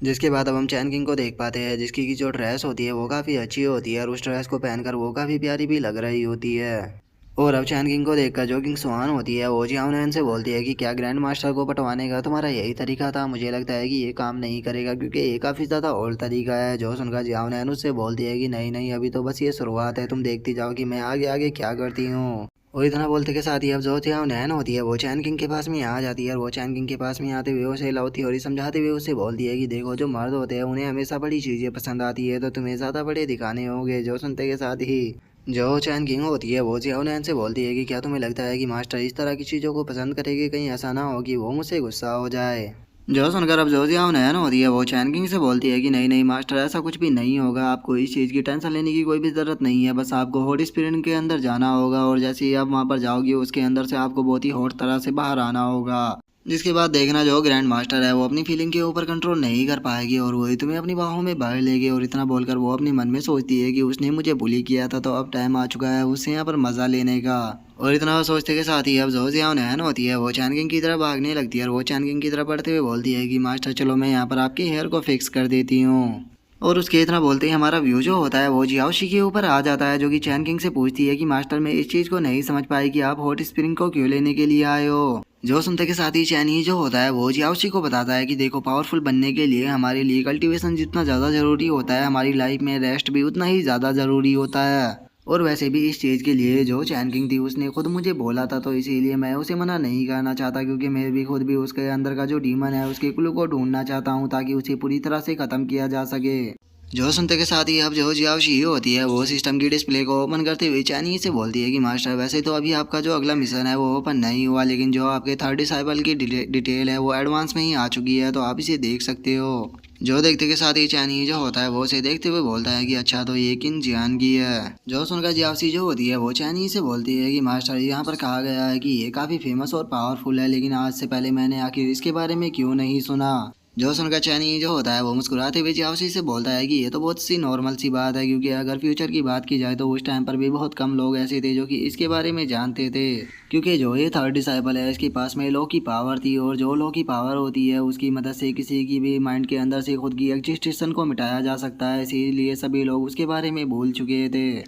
जिसके बाद अब हम चैन किंग को देख पाते हैं जिसकी की जो ड्रेस होती है वो काफ़ी अच्छी होती है और उस ड्रेस को पहनकर वो काफ़ी प्यारी भी लग रही होती है। और अब चैन किंग को देखकर जो किंग स्वान होती है वो जियाओ से बोलती है कि क्या ग्रैंड मास्टर को पटवाने का तुम्हारा यही तरीका था? मुझे लगता है कि ये काम नहीं करेगा क्योंकि ये काफ़ी ज़्यादा और तरीका है। जो सुनकर जियाओ उससे बोलती है कि नहीं नहीं, अभी तो बस ये शुरुआत है, तुम देखती जाओ कि मैं आगे आगे क्या करती हूँ। और इतना बोलते के साथ ही अब जो जियाओ नैन होती है वो चैन किंग के पास में आ जाती है और वो चैन किंग के पास में आते हुए उसे लाती है और ये समझाते हुए उससे बोलती है कि देखो जो मर्द होते हैं उन्हें हमेशा बड़ी चीज़ें पसंद आती है तो तुम्हें ज़्यादा बड़े दिखाने होंगे। जो सुनते के साथ ही जो चैन किंग होती है वो जियाओ नैन से बोलती है कि क्या तुम्हें लगता है कि मास्टर इस तरह की चीज़ों को पसंद करेगी? कहीं ऐसा ना हो कि वो मुझसे गुस्सा हो जाए। जो सुनकर अब जो जियाओ नैन होती है वो चैन किंग से बोलती है कि नहीं नहीं मास्टर, ऐसा कुछ भी नहीं होगा, आपको इस चीज़ की टेंशन लेने की कोई भी ज़रूरत नहीं है। बस आपको हॉट स्प्रिंग के अंदर जाना होगा और जैसे ही आप वहाँ पर जाओगी उसके अंदर से आपको बहुत ही हॉट तरह से बाहर आना होगा। जिसके बाद देखना जो ग्रैंड मास्टर है वो अपनी फीलिंग के ऊपर कंट्रोल नहीं कर पाएगी और वही तुम्हें अपनी बाहों में भर लेगी। और इतना बोलकर वो अपने मन में सोचती है कि उसने मुझे बुली किया था तो अब टाइम आ चुका है उससे यहाँ पर मज़ा लेने का। और इतना सोचते के साथ ही अब जो जियाओ नैन होती है वो चैन किंग की तरफ भागने लगती है और वो चैन किंग की तरफ बढ़ते हुए बोलती है कि मास्टर चलो मैं यहाँ पर आपके हेयर को फिक्स कर देती हूँ। और उसके इतना बोलते ही हमारा व्यू जो होता है वो जियाओशी के ऊपर आ जाता है जो कि चैन किंग से पूछती है कि मास्टर मैं इस चीज़ को नहीं समझ पाई कि आप हॉट स्प्रिंग को क्यों लेने के लिए आए हो। जो सुनते के साथ ही चैन ही जो होता है वो जियाओशी को बताता है कि देखो पावरफुल बनने के लिए हमारे लिए कल्टीवेशन जितना ज़्यादा ज़रूरी होता है हमारी लाइफ में रेस्ट भी उतना ही ज़्यादा ज़रूरी होता है। और वैसे भी इस चीज़ के लिए जो चैन किंग थी उसने खुद मुझे बोला था तो इसीलिए मैं उसे मना नहीं करना चाहता क्योंकि मैं भी खुद भी उसके अंदर का जो डीमन है उसके क्लू को ढूंढना चाहता हूँ ताकि उसे पूरी तरह से ख़त्म किया जा सके। जो सुनते के साथ ही अब जो जियाओशी होती है वो सिस्टम की डिस्प्ले को ओपन करते हुए चाइनीज से बोलती है कि मास्टर वैसे तो अभी आपका जो अगला मिशन है वो ओपन नहीं हुआ लेकिन जो आपके थर्ड डिसाइबल की डिटेल है वो एडवांस में ही आ चुकी है तो आप इसे देख सकते हो। जो देखते के साथ ही चाइनीज जो होता है वो उसे देखते हुए बोलता है कि अच्छा तो ये किन जियान की है। जो सुनकर जियाओशी जो होती है वो चाइनीज से बोलती है कि मास्टर यहाँ पर कहा गया है कि ये काफ़ी फेमस और पावरफुल है लेकिन आज से पहले मैंने आखिर इसके बारे में क्यों नहीं सुना। जो सुनकर चैनी जो होता है वो मुस्कुराते हुए जियाओशी से बोलता है कि ये तो बहुत सी नॉर्मल सी बात है क्योंकि अगर फ्यूचर की बात की जाए तो उस टाइम पर भी बहुत कम लोग ऐसे थे जो कि इसके बारे में जानते थे क्योंकि जो ये थर्ड डिसाइबल है इसके पास में लॉ की पावर थी और जो लॉ की पावर होती है उसकी मदद से किसी की भी माइंड के अंदर से खुद की एग्जिस्टेंस को मिटाया जा सकता है। इसीलिए सभी लोग उसके बारे में भूल चुके थे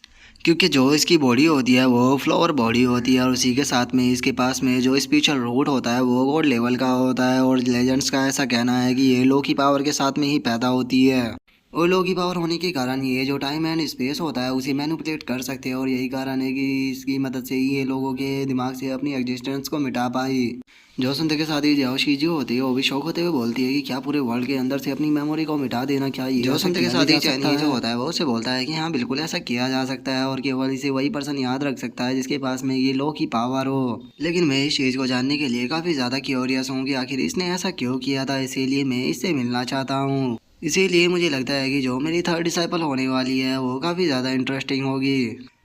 क्योंकि जो इसकी बॉडी होती है वो फ्लावर बॉडी होती है और उसी के साथ में इसके पास में जो स्पिरिचुअल रूट होता है वो गॉड लेवल का होता है। और लेजेंड्स का ऐसा कहना है कि ये लो की पावर के साथ में ही पैदा होती है और लो की पावर होने के कारण ये जो टाइम एंड स्पेस होता है उसे मैनिपुलेट कर सकते हैं और यही कारण है कि इसकी मदद से ही ये लोगों के दिमाग से अपनी एग्जिस्टेंस को मिटा पाई। जो सुनते के साथ ही जियाओशी जो होती है वो भी शौक होते हुए बोलती है कि क्या पूरे वर्ल्ड के अंदर से अपनी मेमोरी को मिटा देना क्या ये जो सुनते के साथ ही चैनी जो होता है वो उसे बोलता है कि हाँ बिल्कुल ऐसा किया जा सकता है और केवल इसे वही पर्सन याद रख सकता है जिसके पास में ये लो की पावर हो। लेकिन मैं इस चीज़ को जानने के लिए काफ़ी ज़्यादा क्यूरियस हूँ कि आखिर इसने ऐसा क्यों किया था, इसीलिए मैं इससे मिलना चाहता हूँ। इसीलिए मुझे लगता है कि जो मेरी थर्ड डिसाइपल होने वाली है वो काफ़ी ज़्यादा इंटरेस्टिंग होगी।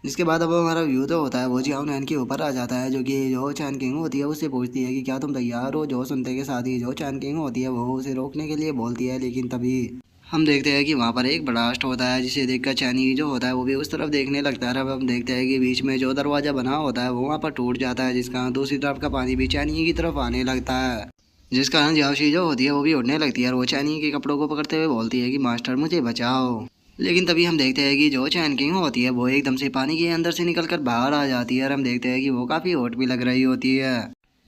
जिसके बाद अब हमारा व्यू तो होता है वो जियाओ नैन के ऊपर आ जाता है जो कि जो चैन किंग होती है उससे पूछती है कि क्या तुम तैयार हो। जो सुनते के साथ ही जो चैन किंग होती है वो उसे रोकने के लिए बोलती है लेकिन तभी हम देखते हैं कि वहाँ पर एक ब्लास्ट होता है जिसे देखकर चैनी जो होता है वो भी उस तरफ देखने लगता है। अब हम देखते हैं कि बीच में जो दरवाज़ा बना होता है वो वहाँ पर टूट जाता है जिसका दूसरी तरफ का पानी भी चैनी की तरफ आने लगता है जिस कारण जियाओशी जो होती है वो भी उड़ने लगती है और वो चैनी के कपड़ों को पकड़ते हुए बोलती है कि मास्टर मुझे बचाओ। लेकिन तभी हम देखते हैं कि जो चैन किंग होती है वो एकदम से पानी के अंदर से निकलकर बाहर आ जाती है और हम देखते हैं कि वो काफ़ी हॉट भी लग रही होती है।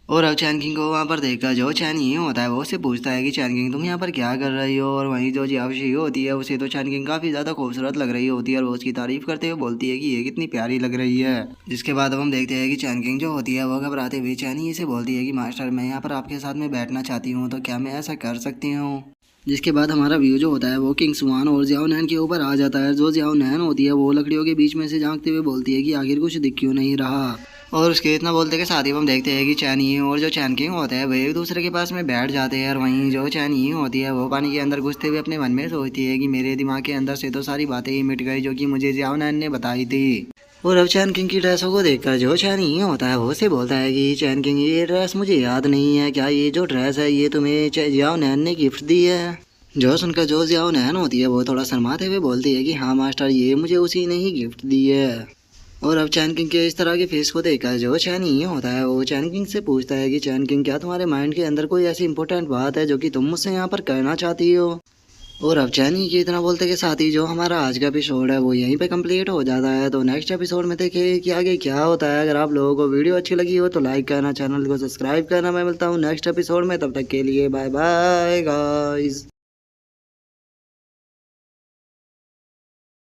और अब चैन किंग को वहाँ पर देखकर जो चैन ये होता है वो उससे पूछता है कि चैन किंग तुम यहाँ पर क्या कर रही हो। और वहीं जो जियावशी होती है उसे तो चैन किंग काफ़ी ज़्यादा खूबसूरत लग रही होती है और वो उसकी तारीफ करते हुए बोलती है कि ये कितनी प्यारी लग रही है। जिसके बाद अब हम देखते हैं कि चैन किंग जो होती है वो घबराते हुए चैनी से बोलती है कि मास्टर मैं यहाँ पर आपके साथ में बैठना चाहती हूँ, तो क्या मैं ऐसा कर सकती हूँ। जिसके बाद हमारा व्यू जो होता है वो किंग स्वान और जियाओ नैन के ऊपर आ जाता है। जो जियाओ नैन होती है वो लकड़ियों के बीच में से झांकते हुए बोलती है कि आखिर कुछ दिख क्यों नहीं रहा। और उसके इतना बोलते के साथ ही हम देखते हैं कि चैन ये और जो चैन किंग होते हैं वो एक दूसरे के पास में बैठ जाते हैं। और वहीं जो चैन ये होती है वो पानी के अंदर घुसते हुए अपने मन में सोचती है कि मेरे दिमाग के अंदर से तो सारी बातें ही मिट गई जो कि मुझे जियाओ नैन ने बताई थी। और अब चैन किंग की ड्रेसों को देखकर जो चैन ये होता है वो से बोलता है कि चैन किंग ये ड्रेस मुझे याद नहीं है, क्या ये जो ड्रेस है ये तुम्हें जियाओ नैन ने गिफ्ट दी है। जो सुनकर जो जियाओ नैन होती है वो थोड़ा शर्माते हुए बोलती है कि हाँ मास्टर ये मुझे उसी ने ही गिफ्ट दी है। और अब चैन किंग के इस तरह के फेस को देखकर जो चैन ये होता है वो चैन किंग से पूछता है कि चैन किंग क्या तुम्हारे माइंड के अंदर कोई ऐसी इंपॉर्टेंट बात है जो कि तुम मुझसे यहाँ पर कहना चाहती हो। और अब चैन ही के इतना बोलते के साथ ही जो हमारा आज का एपिसोड है वो यहीं पे कंप्लीट हो जाता है। तो नेक्स्ट एपिसोड में देखें कि आगे क्या होता है। अगर आप लोगों को वीडियो अच्छी लगी हो तो लाइक करना, चैनल को सब्सक्राइब करना। मैं मिलता हूँ नेक्स्ट एपिसोड में, तब तक के लिए बाय बाय गाइस।